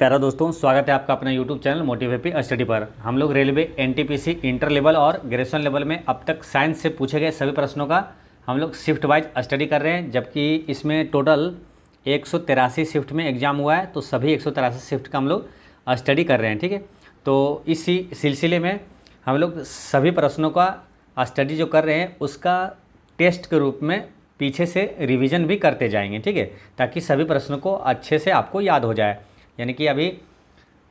प्यारा दोस्तों, स्वागत है आपका अपना YouTube channel motive happy study पर। हम लोग रेलवे एनटीपीसी इंटर लेवल और ग्रेजुएशन लेवल में अब तक साइंस से पूछे गए सभी प्रश्नों का हम लोग शिफ्ट वाइज स्टडी कर रहे हैं, जबकि इसमें टोटल 183 शिफ्ट में एग्ज़ाम हुआ है। तो सभी 183 शिफ्ट का हम लोग स्टडी कर रहे हैं, ठीक है। तो इसी सिलसिले में हम लोग सभी प्रश्नों का स्टडी जो कर रहे हैं उसका टेस्ट के रूप में पीछे से रिवीजन भी करते जाएंगे, ठीक है, ताकि सभी प्रश्नों को अच्छे से आपको याद हो जाए। यानी कि अभी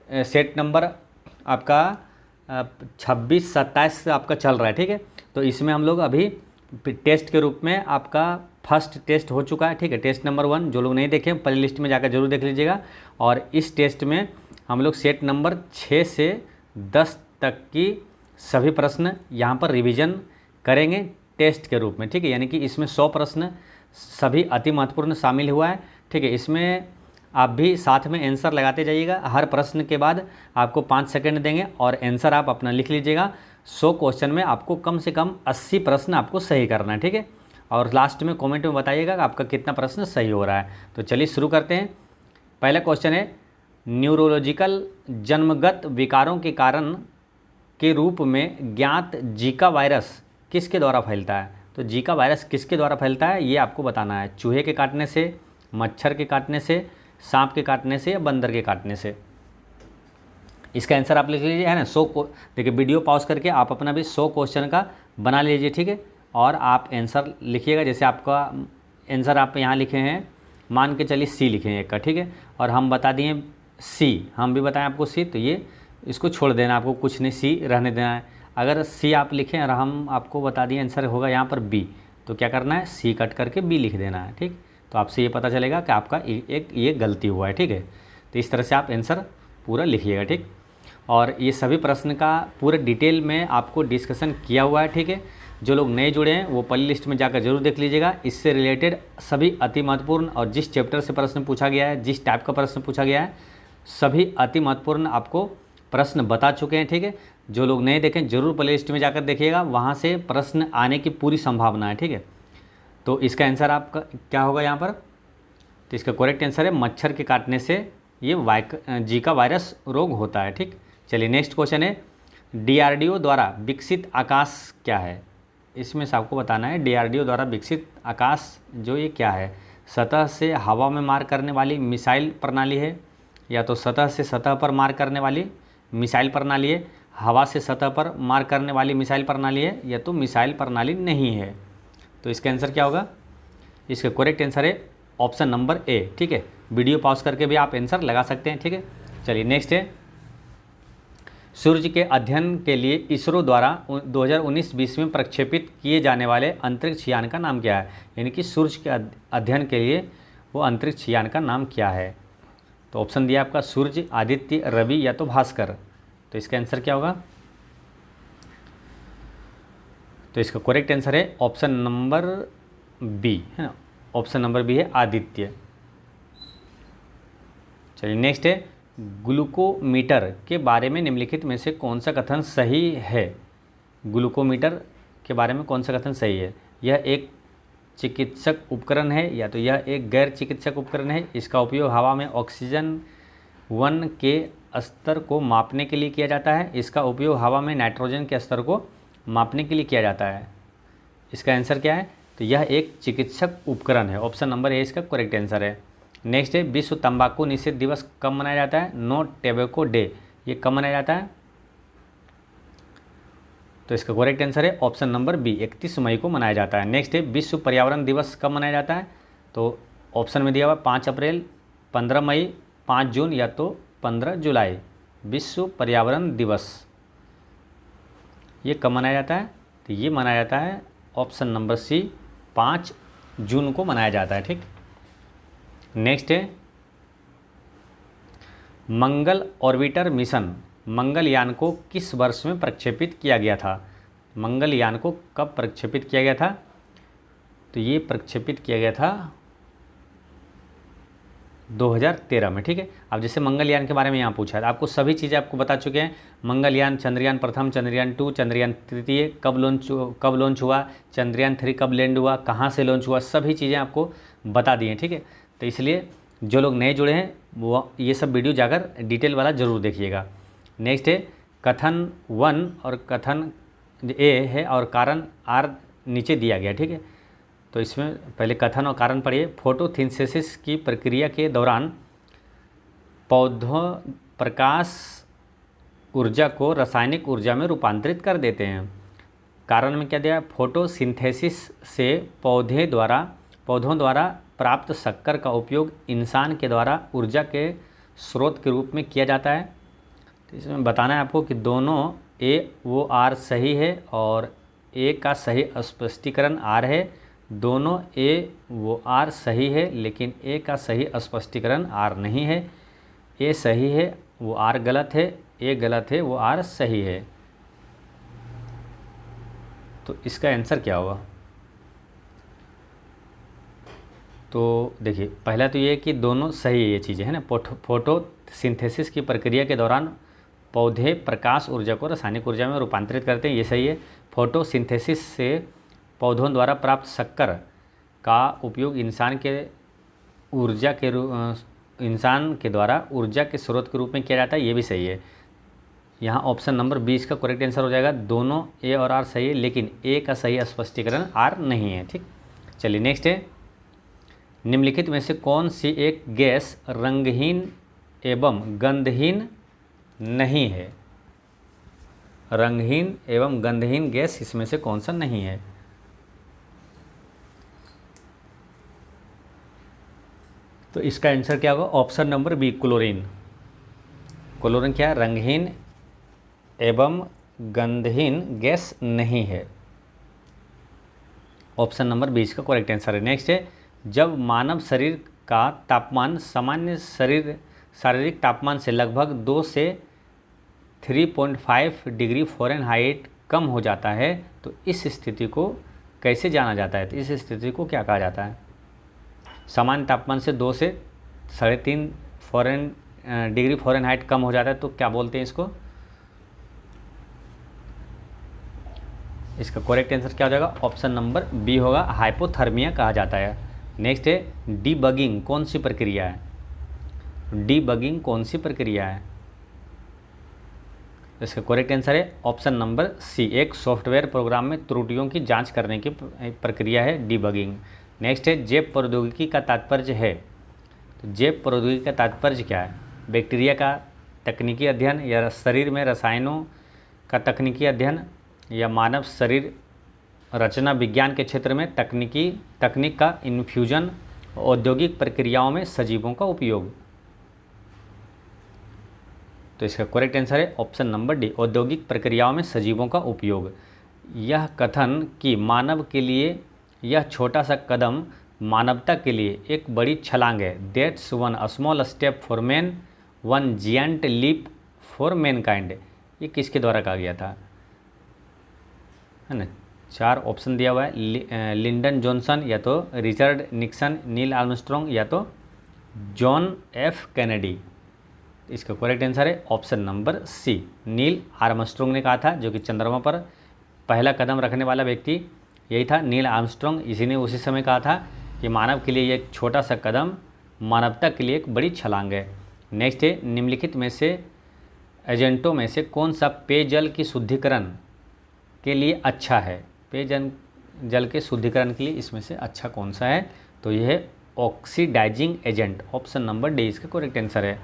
सेट नंबर आपका 26-27 आपका चल रहा है, ठीक है। तो इसमें हम लोग अभी टेस्ट के रूप में आपका फर्स्ट टेस्ट हो चुका है, ठीक है। टेस्ट नंबर 1 जो लोग नहीं देखे प्ले लिस्ट में जाकर जरूर देख लीजिएगा। और इस टेस्ट में हम लोग सेट नंबर 6 से 10 तक की सभी प्रश्न यहाँ पर रिवीजन करेंगे टेस्ट के रूप में, ठीक है। यानी कि इसमें 100 प्रश्न सभी अति महत्वपूर्ण शामिल हुआ है, ठीक है। इसमें आप भी साथ में आंसर लगाते जाइएगा। हर प्रश्न के बाद आपको 5 सेकंड देंगे और आंसर आप अपना लिख लीजिएगा। 100 क्वेश्चन में आपको कम से कम 80 प्रश्न आपको सही करना है, ठीक है। और लास्ट में कमेंट में बताइएगा कि आपका कितना प्रश्न सही हो रहा है। तो चलिए शुरू करते हैं। पहला क्वेश्चन है, न्यूरोलॉजिकल जन्मगत विकारों के कारण के रूप में ज्ञात जीका वायरस किसके द्वारा फैलता है। तो जीका वायरस किसके द्वारा फैलता है ये आपको बताना है। चूहे के काटने से, मच्छर के काटने से, सांप के काटने से या बंदर के काटने से। इसका आंसर आप लिख लीजिए, है ना। 100 को देखिए, वीडियो पॉज करके आप अपना भी 100 क्वेश्चन का बना लीजिए, ठीक है। और आप आंसर लिखिएगा। जैसे आपका आंसर आप यहाँ लिखे हैं, मान के चलिए सी लिखे हैं एक का, ठीक है। और हम बता दिए सी, हम भी बताएं आपको सी, तो ये इसको छोड़ देना, आपको कुछ नहीं सी रहने देना है। अगर सी आप लिखें और हम आपको बता दिए आंसर होगा यहाँ पर बी, तो क्या करना है, सी कट करके बी लिख देना है, ठीक। तो आपसे ये पता चलेगा कि आपका एक ये गलती हुआ है, ठीक है। तो इस तरह से आप आंसर पूरा लिखिएगा, ठीक। और ये सभी प्रश्न का पूरे डिटेल में आपको डिस्कशन किया हुआ है, ठीक है। जो लोग नए जुड़े हैं वो प्ले लिस्ट में जाकर जरूर देख लीजिएगा। इससे रिलेटेड सभी अति महत्वपूर्ण और जिस चैप्टर से प्रश्न पूछा गया है, जिस टाइप का प्रश्न पूछा गया है, सभी अति महत्वपूर्ण आपको प्रश्न बता चुके हैं, ठीक है। जो लोग नए देखें जरूर प्ले लिस्ट में जाकर देखिएगा, वहाँ से प्रश्न आने की पूरी संभावना है, ठीक है। तो इसका आंसर आपका क्या होगा यहाँ पर, तो इसका करेक्ट आंसर है मच्छर के काटने से ये जीका वायरस रोग होता है, ठीक। चलिए नेक्स्ट क्वेश्चन है, डीआरडीओ द्वारा विकसित आकाश क्या है। इसमें से आपको बताना है डीआरडीओ द्वारा विकसित आकाश जो ये क्या है। सतह से हवा में मार करने वाली मिसाइल प्रणाली है, या तो सतह से सतह पर मार करने वाली मिसाइल प्रणाली है, हवा से सतह पर मार करने वाली मिसाइल प्रणाली है, या तो मिसाइल प्रणाली नहीं है। तो इसका आंसर क्या होगा, इसका करेक्ट आंसर है ऑप्शन नंबर ए, ठीक है। वीडियो पॉज करके भी आप आंसर लगा सकते हैं, ठीक है। चलिए नेक्स्ट है, सूर्य के अध्ययन के लिए इसरो द्वारा 2019-20 में प्रक्षेपित किए जाने वाले अंतरिक्ष यान का नाम क्या है। यानी कि सूर्य के अध्ययन के लिए वो अंतरिक्ष यान का नाम क्या है। तो ऑप्शन दिया आपका सूर्य, आदित्य, रवि या तो भास्कर। तो इसका आंसर क्या होगा, तो इसका करेक्ट आंसर है ऑप्शन नंबर बी, है ना। ऑप्शन नंबर बी है आदित्य। चलिए नेक्स्ट है, ग्लूकोमीटर के बारे में निम्नलिखित में से कौन सा कथन सही है। ग्लूकोमीटर के बारे में कौन सा कथन सही है। यह एक चिकित्सक उपकरण है, या तो यह एक गैर चिकित्सक उपकरण है। इसका उपयोग हवा में ऑक्सीजन 1 के स्तर को मापने के लिए किया जाता है। इसका उपयोग हवा में नाइट्रोजन के स्तर को मापने के लिए किया जाता है। इसका आंसर क्या है, तो यह एक चिकित्सक उपकरण है। ऑप्शन नंबर ए इसका करेक्ट आंसर है। नेक्स्ट है, विश्व तंबाकू निषेध दिवस कब मनाया जाता है। नो टोबैको डे, ये कब मनाया जाता है। तो इसका करेक्ट आंसर है ऑप्शन नंबर बी, 31 मई को मनाया जाता है। नेक्स्ट है, विश्व पर्यावरण दिवस कब मनाया जाता है। तो ऑप्शन में दिया हुआ 5 अप्रैल, 15 मई, 5 जून या तो 15 जुलाई। विश्व पर्यावरण दिवस ये कब मनाया जाता है, तो ये मनाया जाता है ऑप्शन नंबर सी, 5 जून को मनाया जाता है, ठीक। नेक्स्ट है, मंगल ऑर्बिटर मिशन मंगलयान को किस वर्ष में प्रक्षेपित किया गया था। मंगलयान को कब प्रक्षेपित किया गया था, तो ये प्रक्षेपित किया गया था 2013 में, ठीक है। अब जैसे मंगलयान के बारे में यहाँ पूछा है, आपको सभी चीज़ें आपको बता चुके हैं। मंगलयान, चंद्रयान प्रथम, चंद्रयान 2, चंद्रयान तृतीय कब लॉन्च हुआ, चंद्रयान 3 कब लैंड हुआ, कहाँ से लॉन्च हुआ, सभी चीज़ें आपको बता दी हैं, ठीक है। तो इसलिए जो लोग नए जुड़े हैं वो ये सब वीडियो जाकर डिटेल वाला ज़रूर देखिएगा। नेक्स्ट है कथन 1 और कथन ए है और कारण आर नीचे दिया गया, ठीक है। तो इसमें पहले कथन और कारण पढ़िए। फोटोसिंथेसिस की प्रक्रिया के दौरान पौधों प्रकाश ऊर्जा को रासायनिक ऊर्जा में रूपांतरित कर देते हैं। कारण में क्या दिया? फोटोसिंथेसिस से पौधों द्वारा प्राप्त शक्कर का उपयोग इंसान के द्वारा ऊर्जा के स्रोत के रूप में किया जाता है। तो इसमें बताना है आपको कि दोनों ए वो आर सही है और ए का सही स्पष्टीकरण आर है। दोनों ए वो आर सही है, लेकिन ए का सही स्पष्टीकरण आर नहीं है। ए सही है, वो आर गलत है, ए गलत है, वो आर सही है। तो इसका आंसर क्या होगा? तो देखिए, पहला तो ये कि दोनों सही है, ये चीज़ें है ना। फोटोसिंथेसिस की प्रक्रिया के दौरान पौधे प्रकाश ऊर्जा को रासायनिक ऊर्जा में रूपांतरित करते हैं, ये सही है। फोटोसिंथेसिस से पौधों द्वारा प्राप्त शक्कर का उपयोग इंसान के द्वारा ऊर्जा के स्रोत के रूप में किया जाता है, ये भी सही है। यहाँ ऑप्शन नंबर 20 का करेक्ट आंसर हो जाएगा। दोनों ए और आर सही है, लेकिन ए का सही स्पष्टीकरण आर नहीं है, ठीक। चलिए नेक्स्ट है, निम्नलिखित में से कौन सी एक गैस रंगहीन एवं गंधहीन नहीं है? रंगहीन एवं गंधहीन गैस इसमें से कौन सा नहीं है? तो इसका आंसर क्या होगा? Option number B, chlorine. Chlorine क्या है? रंगहीन एवं गंधहीन गैस नहीं है। ऑप्शन नंबर 20 का करेक्ट आंसर है। नेक्स्ट है, जब मानव शरीर का तापमान सामान्य शारीरिक तापमान से लगभग 2 से 3.5 डिग्री फ़ारेनहाइट कम हो जाता है, तो इस स्थिति को कैसे जाना जाता है? तो इस स्थिति को क्या कहा जाता है? सामान्य तापमान से 2 से 3.5 डिग्री फ़ारेनहाइट कम हो जाता है, तो क्या बोलते हैं इसको? इसका करेक्ट आंसर क्या हो जाएगा? ऑप्शन नंबर बी होगा, हाइपोथर्मिया कहा जाता है। नेक्स्ट है, डीबगिंग कौन सी प्रक्रिया है? डीबगिंग कौन सी प्रक्रिया है? इसका करेक्ट आंसर है ऑप्शन नंबर सी, एक सॉफ्टवेयर प्रोग्राम में त्रुटियों की जांच करने की प्रक्रिया है डीबगिंग। नेक्स्ट है, जैव प्रौद्योगिकी का तात्पर्य है। तो जैव प्रौद्योगिकी का तात्पर्य क्या है? बैक्टीरिया का तकनीकी अध्ययन, या शरीर में रसायनों का तकनीकी अध्ययन, या मानव शरीर रचना विज्ञान के क्षेत्र में तकनीक का इन्फ्यूजन, औद्योगिक प्रक्रियाओं में सजीवों का उपयोग। तो इसका करेक्ट आंसर है ऑप्शन नंबर डी, औद्योगिक प्रक्रियाओं में सजीवों का उपयोग। यह कथन कि मानव के लिए यह छोटा सा कदम मानवता के लिए एक बड़ी छलांग है, that's one small step for man, one giant leap for mankind, ये किसके द्वारा कहा गया था? है ना, 4 ऑप्शन दिया हुआ है, लिंडन जॉनसन, या तो रिचर्ड निक्सन, नील आर्मस्ट्रॉन्ग, या तो जॉन एफ कैनेडी। इसका करेक्ट आंसर है option number C, Neil Armstrong ने कहा था, जो कि चंद्रमा पर पहला कदम रखने वाला व्यक्ति यही था, नील आर्मस्ट्रॉन्ग। इसी ने उसी समय कहा था कि मानव के लिए एक छोटा सा कदम मानवता के लिए एक बड़ी छलांग है। नेक्स्ट है, निम्नलिखित में से एजेंटों में से कौन सा पेयजल की शुद्धिकरण के लिए अच्छा है? पेयजल के शुद्धिकरण के लिए इसमें से अच्छा कौन सा है? तो यह है oxidising agent, option number D इसका करेक्ट आंसर है।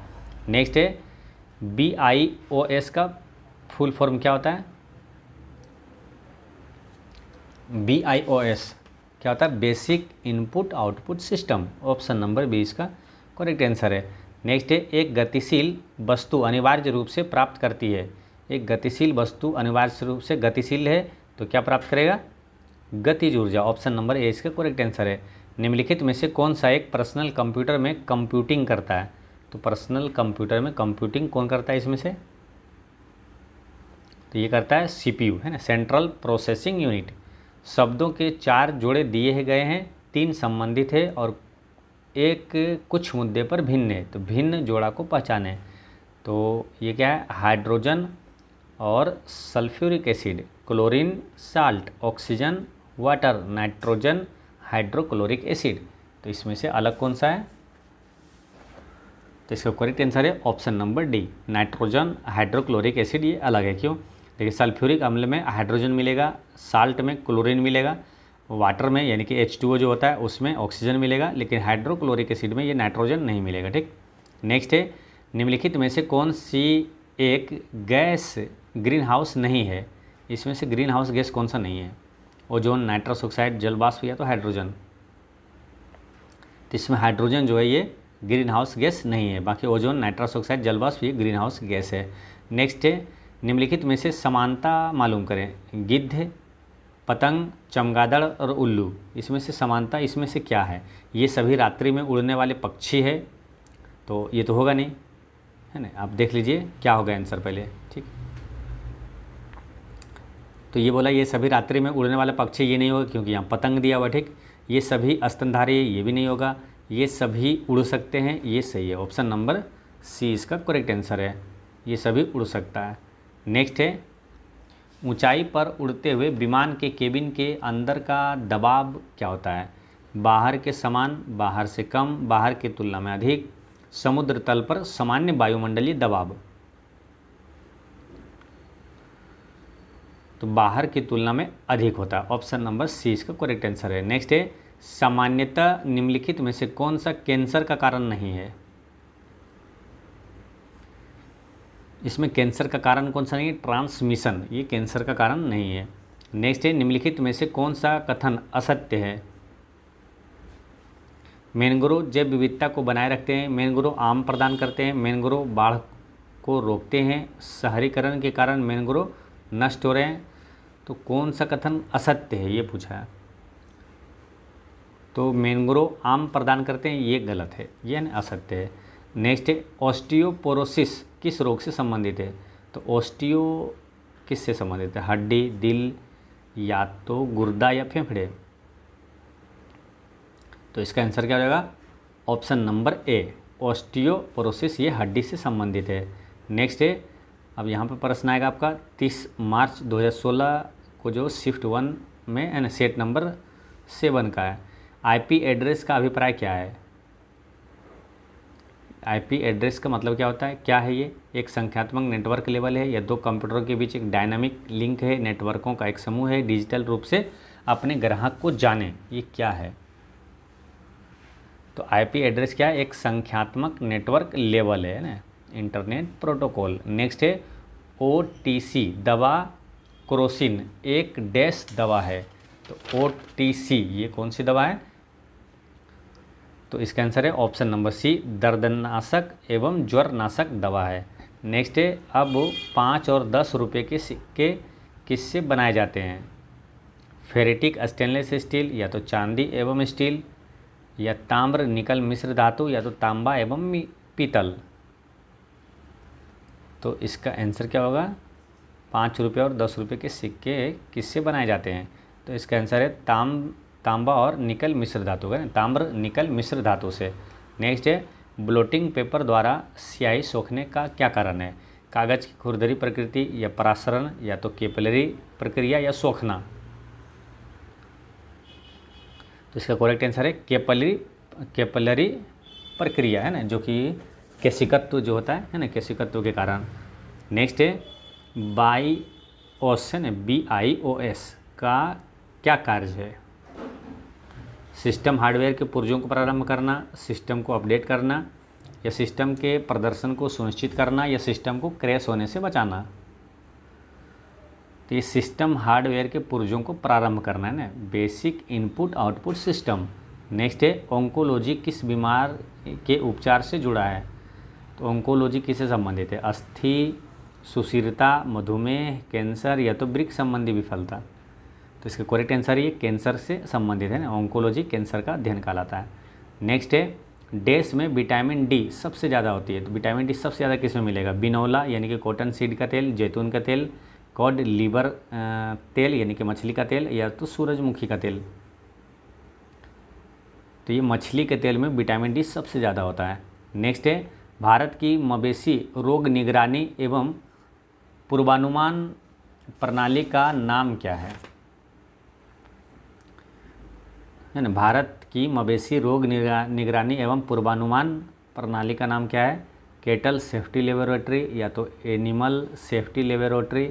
नेक्स्ट है, BIOS का फुल फॉर्म क्या होता है? BIOS क्या होता है? Basic input output system, option number B इसका करेक्ट आंसर है। नेक्स्ट है, एक गतिशील वस्तु अनिवार्य रूप से प्राप्त करती है। एक गतिशील वस्तु अनिवार्य रूप से गतिशील है, तो क्या प्राप्त करेगा? गतिज ऊर्जा, ऑप्शन नंबर ए इसका करेक्ट आंसर है। निम्नलिखित में से कौन सा एक पर्सनल कंप्यूटर में कंप्यूटिंग करता है? तो पर्सनल कंप्यूटर में कंप्यूटिंग कौन करता है इसमें से? तो ये करता है CPU, है ना, सेंट्रल प्रोसेसिंग यूनिट। शब्दों के 4 जोड़े दिए गए हैं, 3 संबंधित है और एक कुछ मुद्दे पर भिन्न है, तो भिन्न जोड़ा को पहचानें। तो ये क्या है? हाइड्रोजन और sulphuric acid, chlorine salt, oxygen water, nitrogen hydrochloric acid. तो इसमें से अलग कौन सा है? तो इसका करेक्ट आंसर है option number D, nitrogen hydrochloric acid ये अलग है। क्यों? देखिए सल्फ्यूरिक अम्ल में हाइड्रोजन मिलेगा, साल्ट में क्लोरीन मिलेगा, वाटर में यानी कि H2O जो होता है उसमें ऑक्सीजन मिलेगा, लेकिन हाइड्रोक्लोरिक एसिड में ये नाइट्रोजन नहीं मिलेगा। ठीक, नेक्स्ट है, निम्नलिखित में से कौन सी एक गैस ग्रीन हाउस नहीं है? इसमें से ग्रीन हाउस गैस कौन सा नहीं है? ओजोन, नाइट्रस ऑक्साइड, जल वाष्प या तो हाइड्रोजन। तो इसमें हाइड्रोजन जो है ये ग्रीन हाउस गैस नहीं है, बाकी ओजोन, नाइट्रस ऑक्साइड, जल वाष्प ये ग्रीन हाउस गैस है। नेक्स्ट है, निम्नलिखित में से समानता मालूम करें। गिद्ध, पतंग, चमगादड़ और उल्लू, इसमें से समानता इसमें से क्या है? ये सभी रात्रि में उड़ने वाले पक्षी है, तो ये तो होगा नहीं, है ना। आप देख लीजिए क्या होगा आंसर पहले। ठीक, तो ये बोला ये सभी रात्रि में उड़ने वाले पक्षी, ये नहीं होगा क्योंकि यहाँ पतंग दिया हुआ। ठीक, ये सभी स्तनधारी, ये भी नहीं होगा। ये सभी उड़ सकते हैं, ये सही है, ऑप्शन नंबर सी इसका करेक्ट आंसर है, ये सभी उड़ सकता है। नेक्स्ट है, ऊंचाई पर उड़ते हुए विमान के केबिन के अंदर का दबाव क्या होता है? बाहर के समान, बाहर से कम, बाहर की तुलना में अधिक, समुद्र तल पर सामान्य वायुमंडलीय दबाव। तो बाहर की तुलना में अधिक होता है, ऑप्शन नंबर सी इसका करेक्ट आंसर है। नेक्स्ट है, सामान्यतः निम्नलिखित में से कौन सा कैंसर का कारण नहीं है? इसमें कैंसर का कारण कौन सा नहीं है? ट्रांसमिशन, ये कैंसर का कारण नहीं है। नेक्स्ट है, निम्नलिखित में से कौन सा कथन असत्य है? मैंग्रोव जैव विविधता को बनाए रखते हैं, मैंग्रोव आम प्रदान करते हैं, मैंग्रोव बाढ़ को रोकते हैं, शहरीकरण के कारण मैंग्रोव नष्ट हो रहे हैं। तो कौन सा कथन असत्य है ये पूछा है। तो मैंग्रोव आम प्रदान करते हैं, ये गलत है, ये असत्य है। नेक्स्ट है, ऑस्टियोपोरोसिस किस रोग से संबंधित है? तो ऑस्टियो किससे संबंधित है? हड्डी, दिल, या तो गुर्दा या फेफड़े। तो इसका आंसर क्या हो जाएगा? ऑप्शन नंबर ए, ऑस्टियोपोरोसिस ये हड्डी से संबंधित है। नेक्स्ट है, अब यहाँ पर प्रश्न आएगा आपका 30 मार्च 2016 को जो शिफ्ट 1 में है सेट नंबर 7 का है। आईपी एड्रेस का अभिप्राय क्या है? आईपी एड्रेस का मतलब क्या होता है? क्या है ये? एक संख्यात्मक नेटवर्क लेवल है, या दो कंप्यूटरों के बीच एक डायनामिक लिंक है, नेटवर्कों का एक समूह है, डिजिटल रूप से अपने ग्राहक को जाने, ये क्या है? तो आईपी एड्रेस क्या है? एक संख्यात्मक नेटवर्क लेवल है ना, इंटरनेट प्रोटोकॉल। नेक्स्ट है, ओटीसी दवा क्रोसिन एक डैश दवा है। तो ओटीसी ये कौन सी दवा है? तो इसका आंसर है ऑप्शन नंबर सी, दर्दनाशक एवं ज्वरनाशक दवा है। नेक्स्ट है, अब 5 और 10 रुपये के सिक्के किससे बनाए जाते हैं? फेरेटिक स्टेनलेस स्टील, या तो चांदी एवं स्टील, या ताम्र निकल मिश्र धातु, या तो तांबा एवं पीतल। तो इसका आंसर क्या होगा? 5 रुपये और 10 रुपये के सिक्के किससे बनाए जाते हैं? तो इसका आंसर है तांबा और निकल मिश्र धातु है, ताम्र निकल मिश्र धातु से। नेक्स्ट है, ब्लोटिंग पेपर द्वारा स्याही सोखने का क्या कारण है? कागज़ की खुरदरी प्रकृति, या परासरण, या तो कैपिलरी प्रक्रिया, या सोखना। तो इसका करेक्ट आंसर है कैपिलरी प्रक्रिया है ना, जो कि केशिकत्व जो होता है ना, केशिकत्व के कारण। नेक्स्ट है, BIOS है ना, BIOS का क्या कार्य है? सिस्टम हार्डवेयर के पुर्जों को प्रारंभ करना, सिस्टम को अपडेट करना, या सिस्टम के प्रदर्शन को सुनिश्चित करना, या सिस्टम को क्रैश होने से बचाना। तो ये सिस्टम हार्डवेयर के पुर्जों को प्रारंभ करना है ना, basic input output system. Next है, ऑन्कोलॉजी किस बीमार के उपचार से जुड़ा है? तो ऑन्कोलॉजी किससे संबंधित है? अस्थि, सुशीरता, मधुमेह, कैंसर, या तो वृक्क संबंधी विफलता। तो इसका करेक्ट आंसर ये कैंसर से संबंधित है ना, ऑन्कोलॉजी कैंसर का अध्ययन कहलाता है। नेक्स्ट है, डैश में विटामिन डी सबसे ज़्यादा होती है। तो विटामिन डी सबसे ज़्यादा किस में मिलेगा? बिनौला यानी कि कॉटन सीड का तेल, जैतून का तेल, कॉड लीवर तेल यानी कि मछली का तेल, या तो सूरजमुखी का तेल। तो ये मछली के तेल में विटामिन डी सबसे ज़्यादा होता है। नेक्स्ट है, भारत की मवेशी रोग निगरानी एवं पूर्वानुमान प्रणाली का नाम क्या है? भारत की मवेशी रोग निगरानी एवं पूर्वानुमान प्रणाली का नाम क्या है? कैटल सेफ्टी लेबोरेटरी, या तो एनिमल सेफ्टी लेबोरेटरी,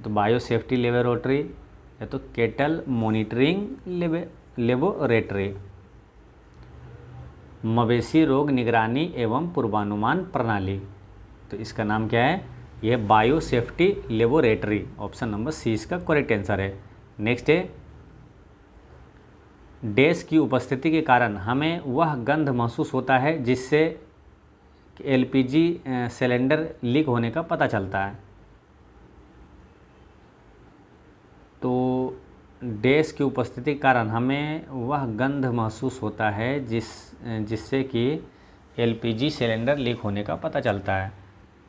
तो बायो सेफ्टी लेबोरेटरी, या तो कैटल मॉनिटरिंग लेबोरेटरी। मवेशी रोग निगरानी एवं पूर्वानुमान प्रणाली, तो इसका नाम क्या है? यह bio safety laboratory. Option number C इसका करेक्ट आंसर है। नेक्स्ट है, डैश की उपस्थिति के कारण हमें वह गंध महसूस होता है जिससे एलपीजी सिलेंडर लीक होने का पता चलता है। तो डैश की उपस्थिति के कारण हमें वह गंध महसूस होता है जिससे कि एलपीजी सिलेंडर लीक होने का पता चलता है।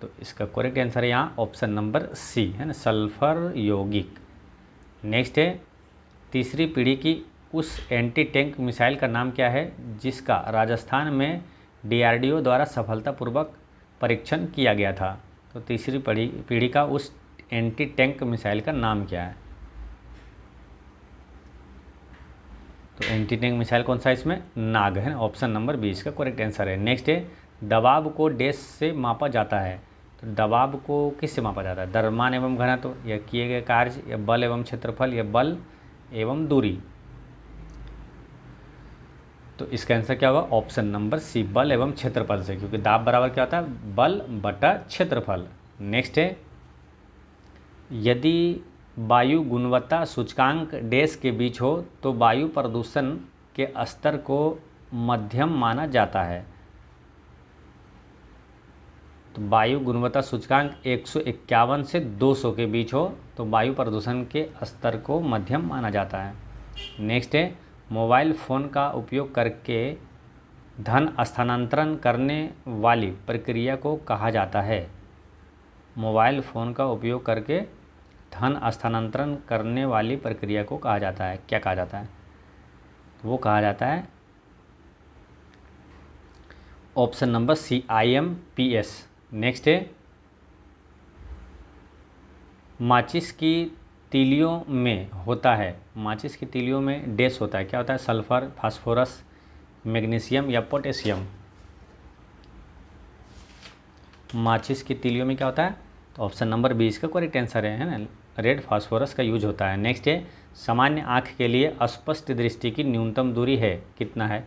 तो इसका करेक्ट आंसर है यहाँ ऑप्शन नंबर सी, है ना, सल्फर यौगिक। नेक्स्ट है, तीसरी पीढ़ी की उस एंटी टैंक मिसाइल का नाम क्या है जिसका राजस्थान में डीआरडीओ द्वारा सफलतापूर्वक परीक्षण किया गया था? तो तीसरी पीढ़ी का उस एंटी टैंक मिसाइल का नाम क्या है? तो एंटी टैंक मिसाइल कौन सा है इसमें? नाग, है ना, ऑप्शन नंबर 20 का करेक्ट आंसर है। नेक्स्ट है, दबाव को डैश से मापा जाता है? तो दबाव को किससे मापा जाता है? द्रव्यमान एवं घनत्व, या किए गए कार्य, या बल एवं क्षेत्रफल, या बल एवं दूरी। तो इसका आंसर क्या होगा? ऑप्शन नंबर सी, बल एवं क्षेत्रफल से, क्योंकि दाब बराबर क्या होता है? बल बटा क्षेत्रफल। नेक्स्ट है, यदि वायु गुणवत्ता सूचकांक डैश के बीच हो तो वायु प्रदूषण के स्तर को मध्यम माना जाता है? तो वायु गुणवत्ता सूचकांक 151 से 200 के बीच हो तो वायु प्रदूषण के स्तर को मध्यम माना जाता है। नेक्स्ट है, मोबाइल फ़ोन का उपयोग करके धन स्थानांतरण करने वाली प्रक्रिया को कहा जाता है? मोबाइल फ़ोन का उपयोग करके धन स्थानांतरण करने वाली प्रक्रिया को कहा जाता है, क्या कहा जाता है? वो कहा जाता है option number C, IMPS। Next है, माचिस की तीलियों में होता है, माचिस की तीलियों में डैश होता है, क्या होता है? सल्फर, फास्फोरस, मैग्नीशियम या पोटेशियम। माचिस की तीलियों में क्या होता है? तो ऑप्शन नंबर 20 का करेक्ट आंसर है ना, रेड फास्फोरस का यूज होता है। नेक्स्ट है, सामान्य आँख के लिए अस्पष्ट दृष्टि की न्यूनतम दूरी है, कितना है?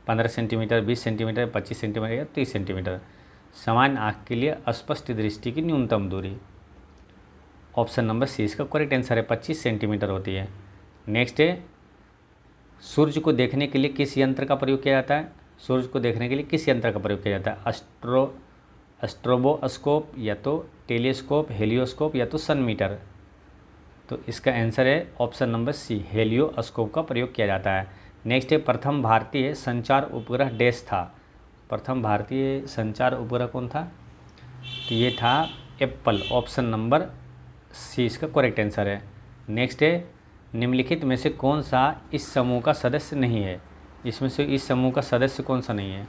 15 सेंटीमीटर, 20 सेंटीमीटर, 25 सेंटीमीटर या 30 सेंटीमीटर। सामान्य आँख के लिए अस्पष्ट दृष्टि की न्यूनतम दूरी, ऑप्शन नंबर सी इसका करेक्ट आंसर है, 25 सेंटीमीटर होती है। नेक्स्ट है, सूर्य को देखने के लिए किस यंत्र का प्रयोग किया जाता है? सूर्य को देखने के लिए किस यंत्र का प्रयोग किया जाता है? एस्ट्रोबोस्कोप, या तो टेलीस्कोप, हेलियोस्कोप, या तो सन मीटर। तो इसका आंसर है ऑप्शन नंबर सी, हेलियोस्कोप का प्रयोग किया जाता है। नेक्स्ट है, प्रथम भारतीय संचार उपग्रह डैश था? प्रथम भारतीय संचार उपग्रह कौन था? तो ये था एप्पल, ऑप्शन नंबर सी इसका करेक्ट आंसर है। नेक्स्ट है, निम्नलिखित में से कौन सा इस समूह का सदस्य नहीं है? इसमें से इस समूह का सदस्य कौन सा नहीं है?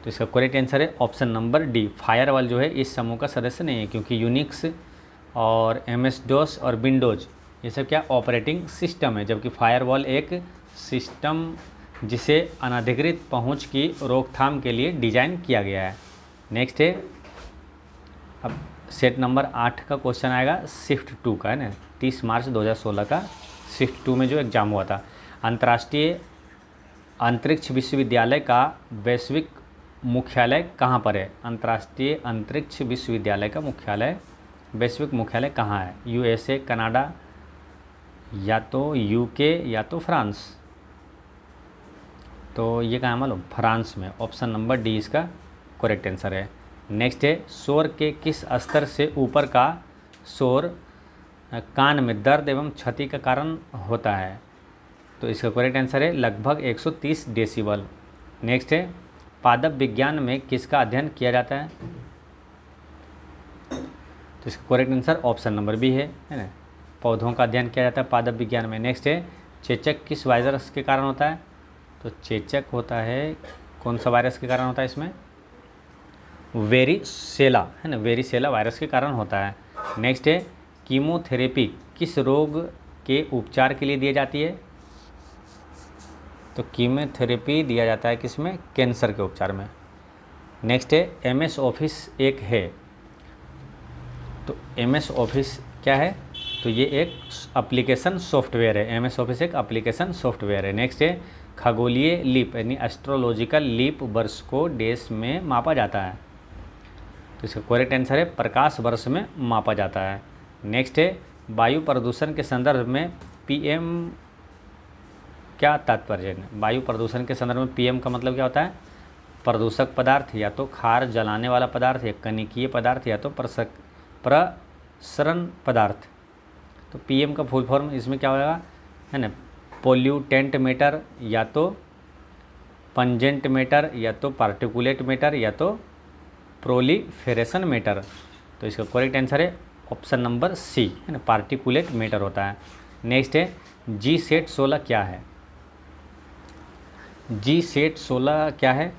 तो इसका करेक्ट आंसर है ऑप्शन नंबर डी, फायरवॉल जो है इस समूह का सदस्य नहीं है, क्योंकि यूनिक्स और MS-DOS और विंडोज़ ये सब क्या ऑपरेटिंग सिस्टम है, जबकि फायरवॉल एक सिस्टम जिसे अनधिकृत पहुंच की रोकथाम के लिए डिज़ाइन किया गया है। नेक्स्ट है, अब सेट नंबर 8 का क्वेश्चन आएगा शिफ्ट 2 का, है ना, 30 मार्च 2016 का शिफ्ट 2 में जो एग्ज़ाम हुआ था। अंतर्राष्ट्रीय अंतरिक्ष विश्वविद्यालय का वैश्विक मुख्यालय कहाँ पर है? अंतर्राष्ट्रीय अंतरिक्ष विश्वविद्यालय का मुख्यालय, वैश्विक मुख्यालय कहाँ है? USA, कनाडा, या तो UK, या तो फ्रांस। तो ये कहाँ मालूम? फ्रांस में, ऑप्शन नंबर डी इसका करेक्ट आंसर है। नेक्स्ट है, शोर के किस स्तर से ऊपर का शोर कान में दर्द एवं क्षति का कारण होता है? तो इसका करेक्ट आंसर है लगभग 130 डेसिबल। नेक्स्ट है, पादप विज्ञान में किसका अध्ययन किया जाता है? तो इसका correct answer option number B है ना, पौधों का अध्ययन किया जाता है पादप विज्ञान में। नेक्स्ट है, चेचक किस वायरस के कारण होता है? तो चेचक होता है, कौन सा वायरस के कारण होता है इसमें? वेरिसेला, है ना, वेरिसेला वायरस के कारण होता है। नेक्स्ट है, कीमोथेरेपी किस रोग के उपचार के लिए दी जाती है? तो कीमोथेरेपी दिया जाता है किसमें? कैंसर के उपचार में। नेक्स्ट है एमएस ऑफिस एक है। तो एमएस ऑफिस क्या है? तो ये एक एप्लीकेशन सॉफ्टवेयर है। एमएस ऑफिस एक एप्लीकेशन सॉफ्टवेयर है। नेक्स्ट है खगोलीय लीप यानी एस्ट्रोलॉजिकल लीप वर्ष को डेज में मापा जाता है। तो इसका करेक्ट आंसर है प्रकाश वर्ष में मापा जाता है। नेक्स्ट है वायु प्रदूषण के संदर्भ में पीएम क्या तात्पर्य है? वायु प्रदूषण के संदर्भ में पीएम का मतलब क्या होता है? प्रदूषक पदार्थ, या तो खार जलाने वाला पदार्थ, या कणिकीय पदार्थ, या तो प्रसरण पदार्थ। तो पीएम का फुल फॉर्म इसमें क्या होगा, है ना? पोल्यूटेंट मैटर, या तो पंजेंट मैटर, या तो पार्टिकुलेट मैटर, या तो प्रोलिफेरेशन मैटर। तो इसका करेक्ट आंसर है ऑप्शन नंबर सी, है ना, पार्टिकुलेट मैटर होता है। नेक्स्ट है GSAT-16 क्या है? GSAT-16 क्या है?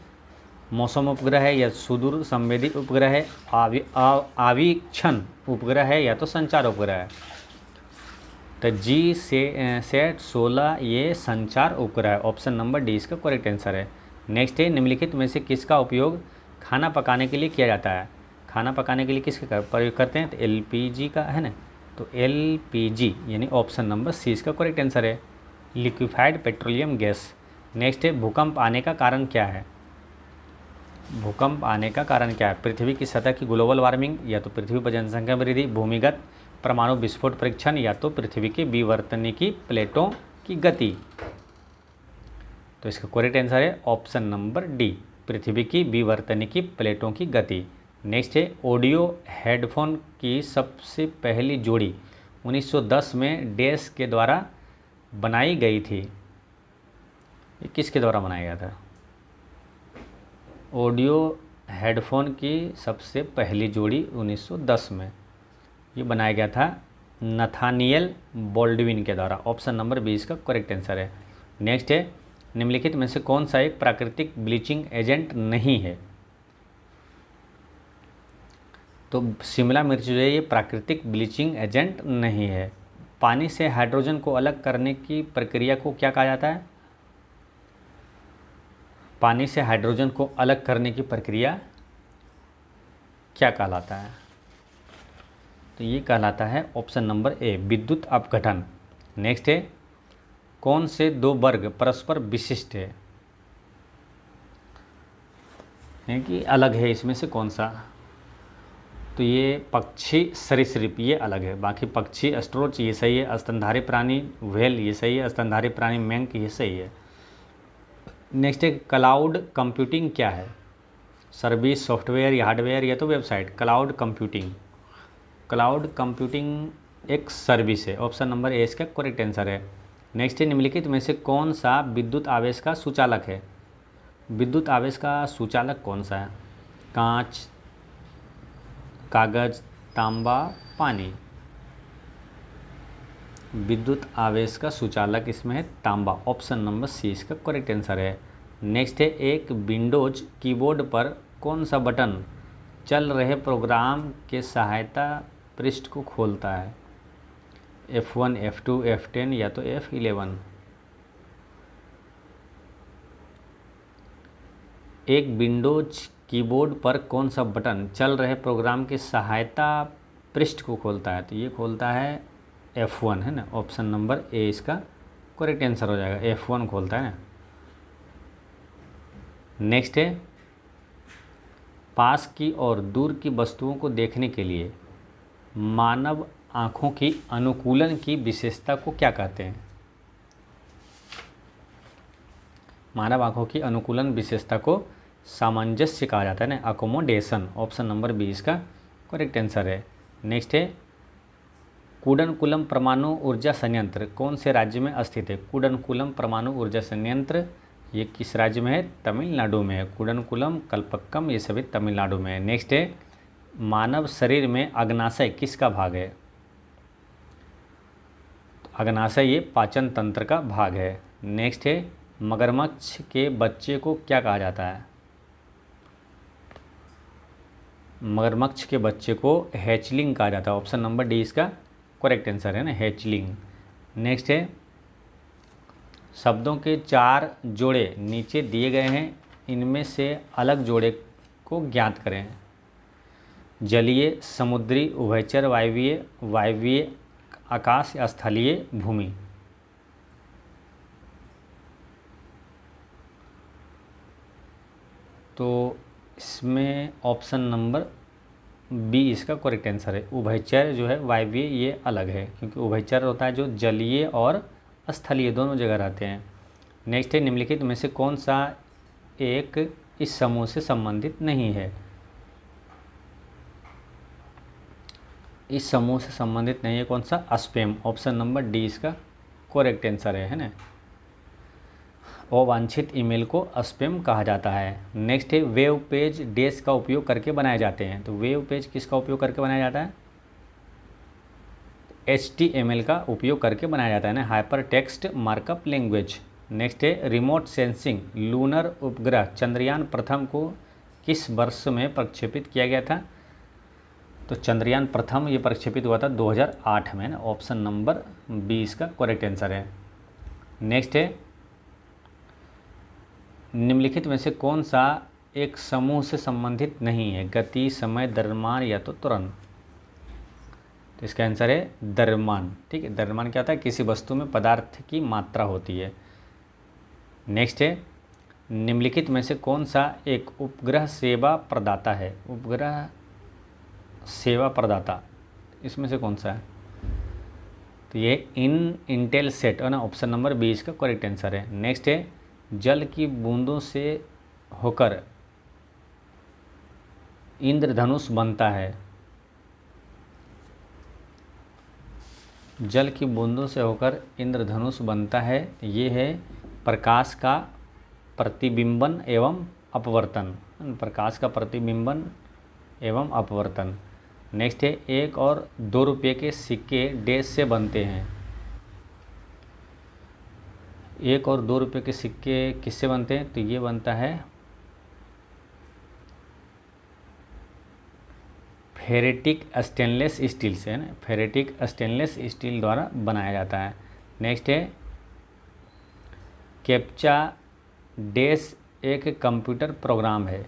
मौसम उपग्रह है, या सुदूर संवेदी उपग्रह है, आवीक्षण उपग्रह है, या तो संचार उपग्रह है? तो GSAT-16 ये संचार उपग्रह है। ऑप्शन नंबर डी इसका करेक्ट आंसर है। नेक्स्ट है निम्नलिखित में से किसका उपयोग खाना पकाने के लिए किया जाता है? खाना पकाने के लिए किसका प्रयोग करते हैं? तो LPG का, है ना? तो LPG यानी ऑप्शन नंबर सी इसका करेक्ट आंसर है, लिक्विफाइड पेट्रोलियम गैस। नेक्स्ट है भूकंप आने का कारण क्या है? भूकंप आने का कारण क्या है? पृथ्वी की सतह की ग्लोबल वार्मिंग, या तो पृथ्वी पर जनसंख्या वृद्धि, भूमिगत परमाणु विस्फोट परीक्षण, या तो पृथ्वी की विवर्तनिकी प्लेटों की गति। तो इसका करेक्ट आंसर है ऑप्शन नंबर डी, पृथ्वी की विवर्तनिकी प्लेटों की गति। नेक्स्ट है ऑडियो हेडफोन की सबसे पहली जोड़ी 1910 में डैश के द्वारा बनाई गई थी। ये किसके द्वारा बनाया गया था? ऑडियो हेडफोन की सबसे पहली जोड़ी 1910 में ये बनाया गया था नथानियल बॉल्डविन के द्वारा। ऑप्शन नंबर बी इसका करेक्ट आंसर है। नेक्स्ट है निम्नलिखित में से कौन सा एक प्राकृतिक ब्लीचिंग एजेंट नहीं है? तो शिमला मिर्च जो है ये प्राकृतिक ब्लीचिंग एजेंट नहीं है। पानी से हाइड्रोजन को अलग करने की प्रक्रिया को क्या कहा जाता है? पानी से हाइड्रोजन को अलग करने की प्रक्रिया क्या कहलाता है? तो ये कहलाता है ऑप्शन नंबर ए, विद्युत अपघटन। नेक्स्ट है कौन से दो वर्ग परस्पर विशिष्ट है कि अलग है? इसमें से कौन सा? तो ये पक्षी सरीसृप ये अलग है, बाकी पक्षी स्ट्रोच ये सही है, स्तनधारी प्राणी व्हेल ये सही है, स्तनधारी प्राणी मैंक ये सही है। नेक्स्ट है क्लाउड कंप्यूटिंग क्या है? सर्विस, सॉफ्टवेयर या हार्डवेयर, या तो website? Cloud computing, cloud computing एक सर्विस है। ऑप्शन नंबर ए इसका करेक्ट आंसर है। नेक्स्ट है निम्नलिखित में से कौन सा विद्युत आवेश का सुचालक है? विद्युत आवेश का सुचालक कौन सा है? कांच, कागज, तांबा, पानी। विद्युत आवेश का सुचालक इसमें है तांबा। ऑप्शन नंबर सी इसका करेक्ट आंसर है। नेक्स्ट है एक विंडोज कीबोर्ड पर कौन सा बटन चल रहे प्रोग्राम के सहायता पृष्ठ को खोलता है? F1, F2, F10 या तो F11? एक विंडोज कीबोर्ड पर कौन सा बटन चल रहे प्रोग्राम की सहायता पृष्ठ को खोलता है? तो ये खोलता है F1, है ना? ऑप्शन नंबर ए इसका करेक्ट आंसर हो जाएगा, F1 खोलता है ना। नेक्स्ट है पास की और दूर की वस्तुओं को देखने के लिए मानव आँखों की अनुकूलन की विशेषता को क्या कहते हैं? मानव आँखों की अनुकूलन विशेषता को सामंजस्य कहा जाता है ना, अकोमोडेशन। ऑप्शन नंबर बी इसका करेक्ट आंसर है। नेक्स्ट है कुडनकुलम परमाणु ऊर्जा संयंत्र कौन से राज्य में स्थित है? कुडनकुलम परमाणु ऊर्जा संयंत्र ये किस राज्य में है? तमिलनाडु में है। कुडनकुलम, कल्पक्कम ये सभी तमिलनाडु में है। नेक्स्ट है मानव शरीर में अग्नाशय किसका भाग है? अग्नाशय ये पाचन तंत्र का भाग है। नेक्स्ट है मगरमच्छ के बच्चे को क्या कहा जाता है? मगरमच्छ के बच्चे को हैचलिंग कहा जाता है। ऑप्शन नंबर डी इसका करेक्ट आंसर है ना, हैचलिंग। नेक्स्ट है शब्दों के 4 जोड़े नीचे दिए गए हैं, इनमें से अलग जोड़े को ज्ञात करें। जलीय, समुद्री, उभयचर, वायवीय, वायवीय आकाश या स्थलीय भूमि। तो इसमें ऑप्शन नंबर बी इसका करेक्ट आंसर है। उभयचर जो है, वायवीय ये अलग है, क्योंकि उभयचर होता है जो जलीय और स्थलीय दोनों जगह रहते हैं। नेक्स्ट है, निम्नलिखित में से कौन सा एक इस समूह से संबंधित नहीं है। इस समूह से संबंधित नहीं है कौन सा? स्पैम। ऑप्शन नंबर डी इसका करेक्ट आंसर है ना। अवांछित ईमेल को स्पैम कहा जाता है। नेक्स्ट है, वेब पेज डैश का उपयोग करके बनाए जाते हैं। तो वेब पेज किसका उपयोग करके बनाया जाता है? HTML का उपयोग करके बनाया जाता है ना, hyper text markup language. Next है, रिमोट सेंसिंग लूनर उपग्रह चंद्रयान प्रथम को किस वर्ष में प्रक्षेपित किया गया था? तो चंद्रयान प्रथम ये प्रक्षेपित हुआ था 2008 में ना। ऑप्शन नंबर बी इसका करेक्ट आंसर है। नेक्स्ट है, निम्नलिखित में से कौन सा एक समूह से संबंधित नहीं है? गति, समय, द्रव्यमान या तो त्वरण। तो इसका आंसर है द्रव्यमान। ठीक है, द्रव्यमान क्या होता है? किसी वस्तु में पदार्थ की मात्रा होती है। नेक्स्ट है, निम्नलिखित में से कौन सा एक उपग्रह सेवा प्रदाता है? उपग्रह सेवा प्रदाता इसमें से कौन सा है? तो ये इंटेलसेट है ना। ऑप्शन नंबर बी इसका करेक्ट आंसर है। नेक्स्ट है, जल की बूंदों से होकर इंद्रधनुष बनता है। जल की बूंदों से होकर इंद्रधनुष बनता है, ये है प्रकाश का प्रतिबिंबन एवं अपवर्तन। प्रकाश का प्रतिबिंबन एवं अपवर्तन। नेक्स्ट है, 1 और 2 रुपये के सिक्के डैश से बनते हैं। 1 और 2 रुपये के सिक्के किससे बनते हैं? तो ये बनता है फेरेटिक स्टेनलेस स्टील से, है ना। फेरेटिक स्टेनलेस स्टील द्वारा बनाया जाता है। नेक्स्ट है, कैप्चा डैश एक कंप्यूटर प्रोग्राम है।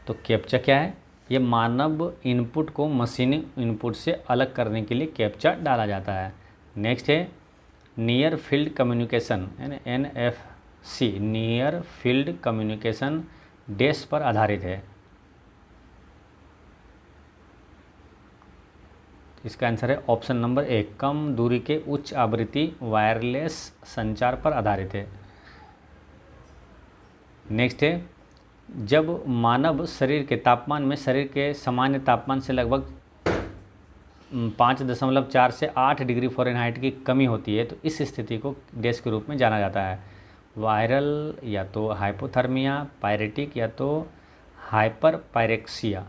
तो कैप्चा क्या है? ये मानव इनपुट को मशीनी इनपुट से अलग करने के लिए कैप्चा डाला जाता है। नेक्स्ट है, नियर फील्ड कम्युनिकेशन यानी NFC near field communication dash पर आधारित है। इसका आंसर है ऑप्शन नंबर 1, कम दूरी के उच्च आवृत्ति वायरलेस संचार पर आधारित है। नेक्स्ट है, जब मानव शरीर के तापमान में शरीर के सामान्य तापमान से लगभग 5.4 से 8 डिग्री फ़ारेनहाइट की कमी होती है, तो इस स्थिति को डैश के रूप में जाना जाता है। वायरल या तो हाइपोथर्मिया, पायरेटिक या तो हाइपर पायरेक्सिया।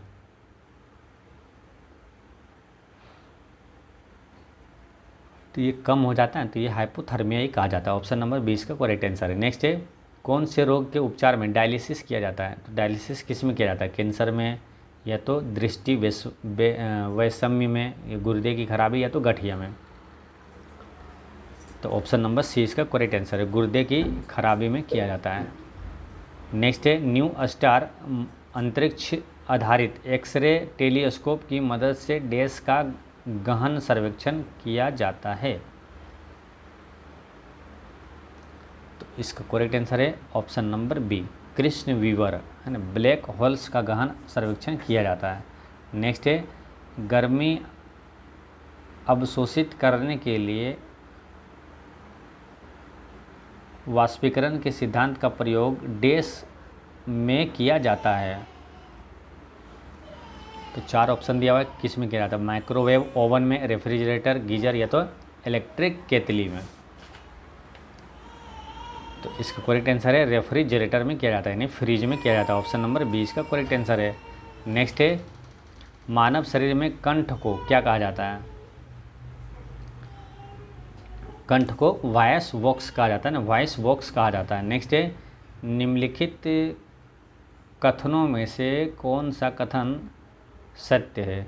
तो ये कम हो जाता है तो ये हाइपोथर्मिया ही कहा जाता है। ऑप्शन नंबर 20 का करेक्ट आंसर है। नेक्स्ट है, कौन से रोग के उपचार में डायलिसिस किया जाता है? तो डायलिसिस किस में किया जाता है? कैंसर में या तो दृष्टि वैषम्य में, या गुर्दे की खराबी या तो गठिया में। तो ऑप्शन नंबर सी इसका करेक्ट आंसर है, गुर्दे की खराबी में किया जाता है। नेक्स्ट है, न्यू स्टार अंतरिक्ष आधारित एक्सरे टेलीस्कोप की मदद से डैश का गहन सर्वेक्षण किया जाता है। तो इसका करेक्ट आंसर है option number B, Krishna weaver, है ना। ब्लैक होल्स का गहन सर्वेक्षण किया जाता है। नेक्स्ट है, गर्मी अवशोषित करने के लिए वाष्पीकरण के सिद्धांत का प्रयोग डैश में किया जाता है। तो 4 ऑप्शन दिया हुआ है, किस में किया जाता है? माइक्रोवेव ओवन में, रेफ्रिजरेटर, गीजर या तो इलेक्ट्रिक केतली में। तो इसका करेक्ट आंसर है रेफ्रिजरेटर में किया जाता है, यानी फ्रिज में किया जाता है। ऑप्शन नंबर 20 का करेक्ट आंसर है। नेक्स्ट है, मानव शरीर में कंठ को क्या कहा जाता है? कंठ को वॉइस बॉक्स कहा जाता है ना, वॉइस बॉक्स कहा जाता है। नेक्स्ट है, निम्नलिखित कथनों में से कौन सा कथन सत्य है?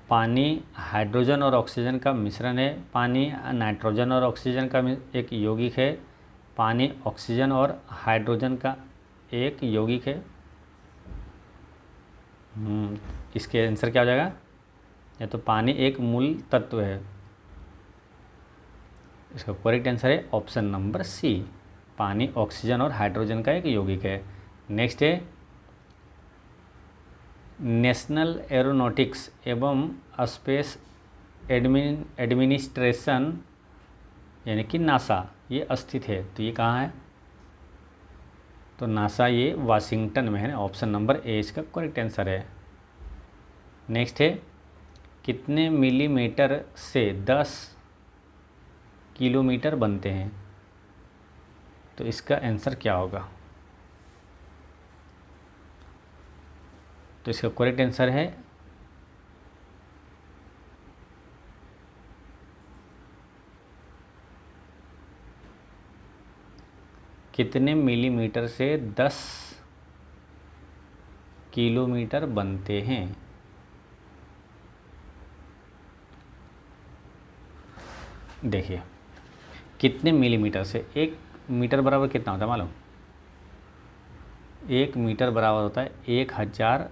पानी हाइड्रोजन और ऑक्सीजन का मिश्रण है। पानी नाइट्रोजन और ऑक्सीजन का एक यौगिक है। पानी ऑक्सीजन और हाइड्रोजन का एक यौगिक है। इसके आंसर क्या हो जाएगा? या तो पानी एक मूल तत्व है। इसका करेक्ट आंसर है ऑप्शन नंबर सी, पानी ऑक्सीजन और हाइड्रोजन का एक यौगिक है। नेक्स्ट है नेशनल एरोनॉटिक्स एवं स्पेस एडमिनिस्ट्रेशन यानी कि नासा ये स्थित है, तो ये कहाँ है? तो नासा ये वाशिंगटन में है ना, ऑप्शन नंबर ए इसका करेक्ट आंसर है। नेक्स्ट है कितने मिलीमीटर से 10 किलोमीटर बनते हैं? तो इसका आंसर क्या होगा? तो इसका करेक्ट आंसर है कितने मिलीमीटर से 10 किलोमीटर बनते हैं। देखिए कितने मिलीमीटर से, 1 मीटर बराबर कितना होता है मालूम? 1 मीटर बराबर होता है 1000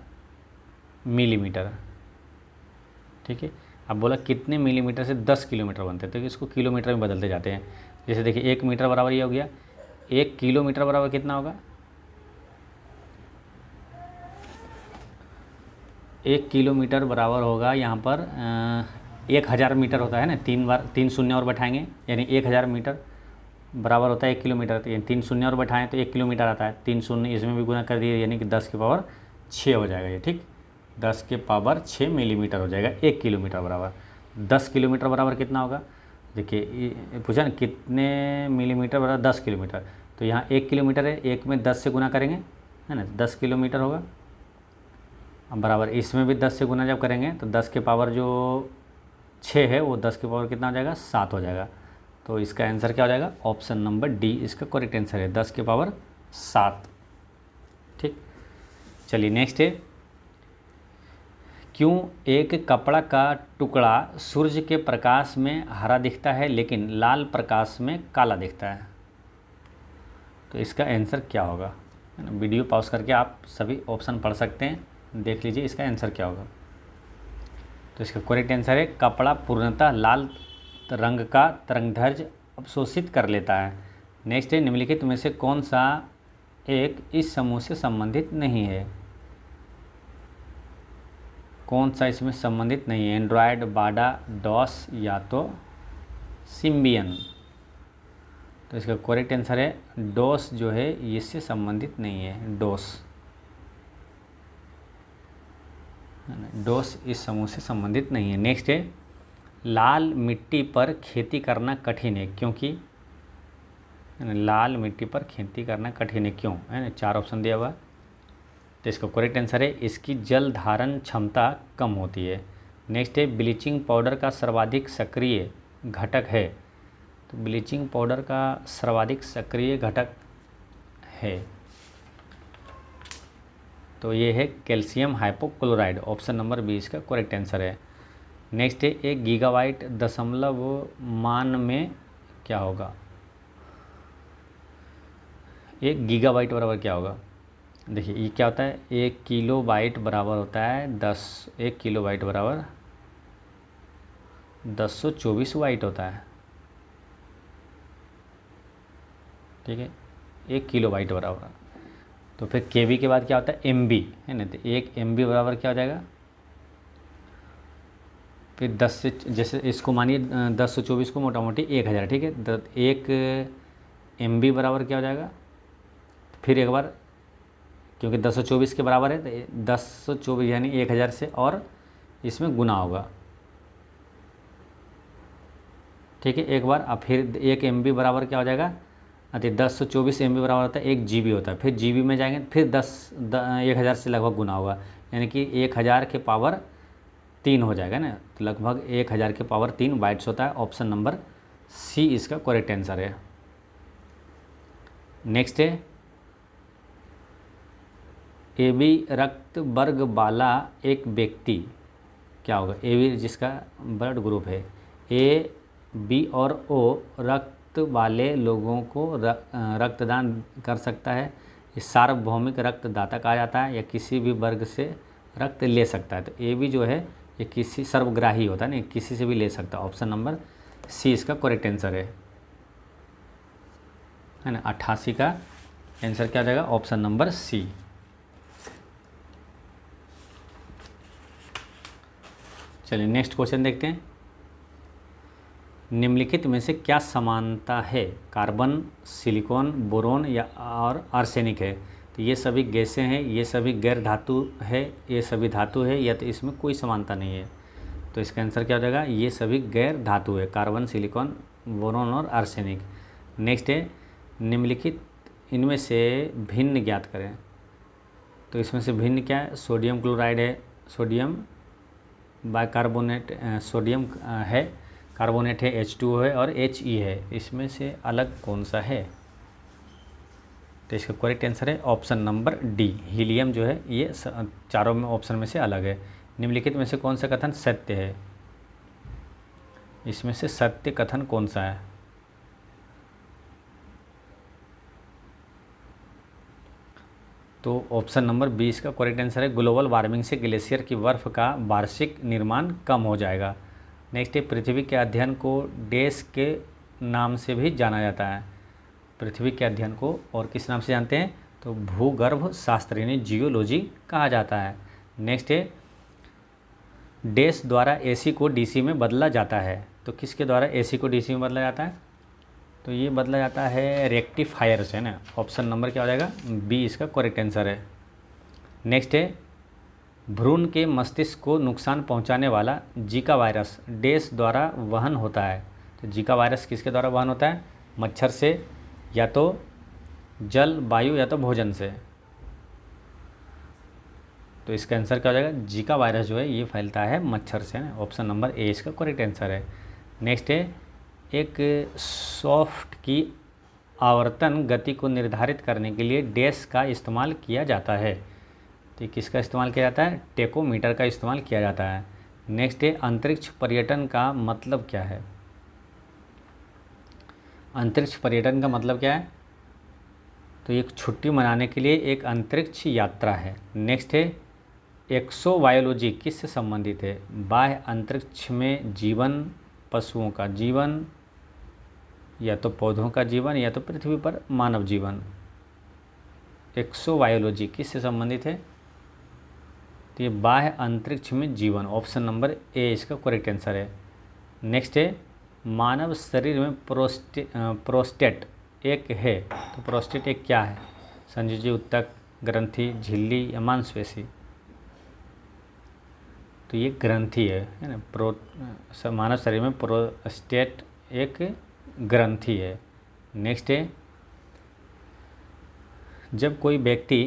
मिलीमीटर। ठीक है, अब बोला कितने मिलीमीटर से 10 किलोमीटर बनते हैं, तो इसको किलोमीटर में बदलते जाते हैं। जैसे देखिए 1 मीटर बराबर ये हो गया, 1 किलोमीटर बराबर कितना होगा? 1 किलोमीटर बराबर होगा यहाँ पर 1000 मीटर होता है ना, 3 शून्य और बैठाएंगे यानी 1000 मीटर बराबर होता है 1 किलोमीटर। तो 3 शून्य और बैठाएँ तो 1 किलोमीटर आता है। 3 शून्य इसमें भी गुना कर दिए यानी कि 10 की पावर 6 हो जाएगा ये। ठीक, 10 के पावर 6 मिलीमीटर हो जाएगा 1 किलोमीटर बराबर। 10 किलोमीटर बराबर कितना होगा? देखिए पूछा ना कितने मिलीमीटर बराबर 10 किलोमीटर, तो यहाँ 1 किलोमीटर है, 1 में 10 से गुना करेंगे है ना, 10 किलोमीटर होगा। अब बराबर इसमें भी 10 से गुना जब करेंगे तो 10 के पावर जो 6 है वो 10 के पावर कितना हो जाएगा? 7 हो जाएगा। तो इसका आंसर क्या हो जाएगा? ऑप्शन नंबर डी इसका करेक्ट आंसर है, 10 के पावर 7। ठीक, चलिए नेक्स्ट है क्यों एक कपड़ा का टुकड़ा सूर्य के प्रकाश में हरा दिखता है लेकिन लाल प्रकाश में काला दिखता है? तो इसका आंसर क्या होगा? वीडियो पॉज करके आप सभी ऑप्शन पढ़ सकते हैं, देख लीजिए इसका आंसर क्या होगा। तो इसका करेक्ट आंसर है कपड़ा पूर्णतः लाल रंग का तरंगदैर्घ्य अवशोषित कर लेता है। नेक्स्ट है निम्नलिखित में से कौन सा एक इस समूह से संबंधित नहीं है? कौन सा इसमें संबंधित नहीं है? एंड्रॉयड, बाडा, डॉस या तो सिम्बियन? तो इसका करेक्ट आंसर है डॉस जो है इससे संबंधित नहीं है। डॉस इस समूह से संबंधित नहीं है। नेक्स्ट है लाल मिट्टी पर खेती करना कठिन है क्योंकि, लाल मिट्टी पर खेती करना कठिन है क्यों? है ना, 4 ऑप्शन दिया हुआ। तो इसका करेक्ट आंसर है इसकी जल धारण क्षमता कम होती है। नेक्स्ट है ब्लीचिंग पाउडर का सर्वाधिक सक्रिय घटक है। तो ब्लीचिंग पाउडर का सर्वाधिक सक्रिय घटक है तो ये है calcium hypochloride, option number B इसका करेक्ट आंसर है। नेक्स्ट है 1 गीगाबाइट दशमलव मान में क्या होगा? 1 गीगाबाइट बराबर क्या होगा? देखिए ये क्या होता है, 1 किलो बाइट बराबर होता है 1 किलो बाइट बराबर 1024 बाइट होता है। ठीक है, 1 किलो बाइट बराबर। तो फिर केबी के बाद क्या होता है? एमबी, है ना, तो 1 एमबी बराबर क्या हो जाएगा? फिर 10 से, जैसे इसको मानिए 1024 को मोटा मोटी 1000। ठीक है, 1 एमबी बराबर क्या हो जाएगा? फिर एक बार क्योंकि 1024 के बराबर है तो 1024 यानी 1000 से और इसमें गुना होगा। ठीक है, एक बार। अब फिर 1 MB बराबर क्या हो जाएगा? अति 1024 MB बराबर होता है 1 GB होता है। फिर GB में जाएंगे फिर 1000 से लगभग गुना होगा यानी कि 1000 के पावर 3 हो जाएगा ना, तो लगभग 1000 के पावर 3 बाइट्स होता है। ऑप्शन नंबर सी इसका करेक्ट आंसर है। नेक्स्ट है AB रक्त वर्ग वाला एक व्यक्ति क्या होगा, ए बी जिसका ब्लड ग्रुप है, ए बी और ओ रक्त वाले लोगों को रक्तदान कर सकता है। इस सार्वभौमिक रक्तदाता कहा जाता है, या किसी भी वर्ग से रक्त ले सकता है। तो ए बी जो है ये किसी सर्वग्राही होता है ना, किसी से भी ले सकता है। ऑप्शन नंबर सी इसका करेक्ट आंसर है ना। 88 का आंसर क्या हो जाएगा, ऑप्शन नंबर सी। चलिए नेक्स्ट क्वेश्चन देखते हैं। निम्नलिखित में से क्या समानता है, कार्बन, सिलिकॉन, बोरोन या और आर्सेनिक है। तो ये सभी गैसें हैं, ये सभी गैर धातु है, ये सभी धातु है, या तो इसमें कोई समानता नहीं है। तो इसका आंसर क्या हो जाएगा, ये सभी गैर धातु है, कार्बन, सिलिकॉन, बोरोन और आर्सेनिक। नेक्स्ट है, निम्नलिखित इनमें से भिन्न ज्ञात करें। तो इसमें से भिन्न क्या है, सोडियम क्लोराइड है, सोडियम बाइकार्बोनेट, सोडियम है, कार्बोनेट है, H2O है और He है। इसमें से अलग कौन सा है। तो इसका करेक्ट आंसर है ऑप्शन नंबर डी, हीलियम जो है ये चारों में ऑप्शन में से अलग है। निम्नलिखित में से कौन सा कथन सत्य है, इसमें से सत्य कथन कौन सा है। तो ऑप्शन नंबर 20 का करेक्ट आंसर है ग्लोबल वार्मिंग से ग्लेशियर की बर्फ़ का वार्षिक निर्माण कम हो जाएगा। नेक्स्ट है, पृथ्वी के अध्ययन को डैश के नाम से भी जाना जाता है। पृथ्वी के अध्ययन को और किस नाम से जानते हैं, तो भूगर्भ शास्त्र यानी जियोलॉजी कहा जाता है। नेक्स्ट है, डैश द्वारा एसी को डीसी में बदला जाता है। तो किसके द्वारा एसी को डीसी में बदला जाता है, तो ये बदला जाता है रेक्टिफायर से, ना। ऑप्शन नंबर क्या हो जाएगा, बी इसका करेक्ट आंसर है। नेक्स्ट है, भ्रूण के मस्तिष्क को नुकसान पहुंचाने वाला जीका वायरस डैश द्वारा वहन होता है। तो जीका वायरस किसके द्वारा वहन होता है, मच्छर से, या तो जल, वायु या तो भोजन से। तो इसका आंसर क्या हो जाएगा, जीका वायरस जो है ये फैलता है मच्छर से, ना। ऑप्शन नंबर ए इसका करेक्ट आंसर है। नेक्स्ट है, एक सॉफ्ट की आवर्तन गति को निर्धारित करने के लिए डैश का इस्तेमाल किया जाता है। तो किसका इस्तेमाल किया जाता है, टेकोमीटर का इस्तेमाल किया जाता है। नेक्स्ट है, अंतरिक्ष पर्यटन का मतलब क्या है। अंतरिक्ष पर्यटन का मतलब क्या है, तो एक छुट्टी मनाने के लिए एक अंतरिक्ष यात्रा है। नेक्स्ट है, एक्सोबायोलॉजी किससे संबंधित है, बाह्य अंतरिक्ष में जीवन, पशुओं का जीवन, या तो पौधों का जीवन, या तो पृथ्वी पर मानव जीवन। एक्सोबायोलॉजी किससे संबंधित है, तो ये बाह्य अंतरिक्ष में जीवन। ऑप्शन नंबर ए इसका करेक्ट आंसर है। नेक्स्ट है, मानव शरीर में प्रोस्टेट एक है। तो प्रोस्टेट एक क्या है, संयोजी ऊतक, ग्रंथि, झिल्ली या मांसपेशी। तो ये ग्रंथि है ना। मानव शरीर में प्रोस्टेट एक ग्रंथि है। नेक्स्ट है, जब कोई व्यक्ति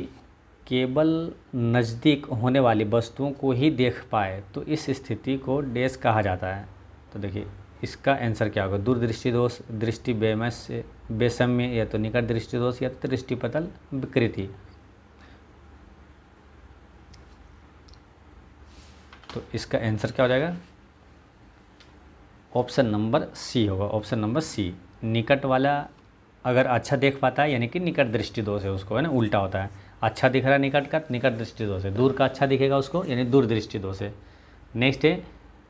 केवल नज़दीक होने वाली वस्तुओं को ही देख पाए तो इस स्थिति को डैश कहा जाता है। तो देखिए इसका आंसर क्या होगा, दूरदृष्टि दोष, दृष्टि वैषम्य, या तो निकट दृष्टि दोष, या तो दृष्टिपतल विकृति। तो इसका आंसर क्या हो जाएगा, ऑप्शन नंबर सी होगा। ऑप्शन नंबर सी, निकट वाला अगर अच्छा देख पाता है यानी कि निकट दृष्टि दोष है उसको, है ना, उल्टा होता है। अच्छा दिख रहा है निकट का, निकट दृष्टि दोष है। दूर का अच्छा दिखेगा उसको, यानी दूर दृष्टि दोष है। नेक्स्ट है,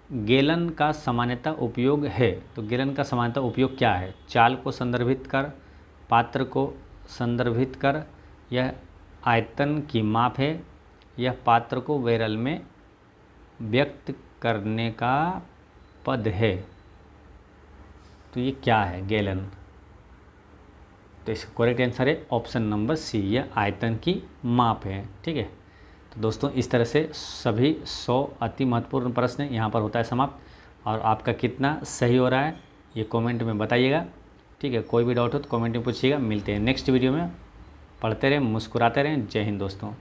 गैलन का सामान्यतः उपयोग है। तो गैलन का सामान्यतः उपयोग क्या है, चाल को संदर्भित कर, पात्र को संदर्भित कर, यह आयतन की माप है, यह पात्र को बैरल में व्यक्त करने का पद है। तो ये क्या है गैलन, तो इसका करेक्ट आंसर है ऑप्शन नंबर सी, यह आयतन की माप है। ठीक है, तो दोस्तों इस तरह से सभी 100 अति महत्वपूर्ण प्रश्न यहाँ पर होता है समाप्त। और आपका कितना सही हो रहा है ये कमेंट में बताइएगा। ठीक है, कोई भी डाउट हो तो कमेंट में पूछिएगा। मिलते हैं नेक्स्ट वीडियो में। पढ़ते रहें, मुस्कुराते रहें। जय हिंद दोस्तों।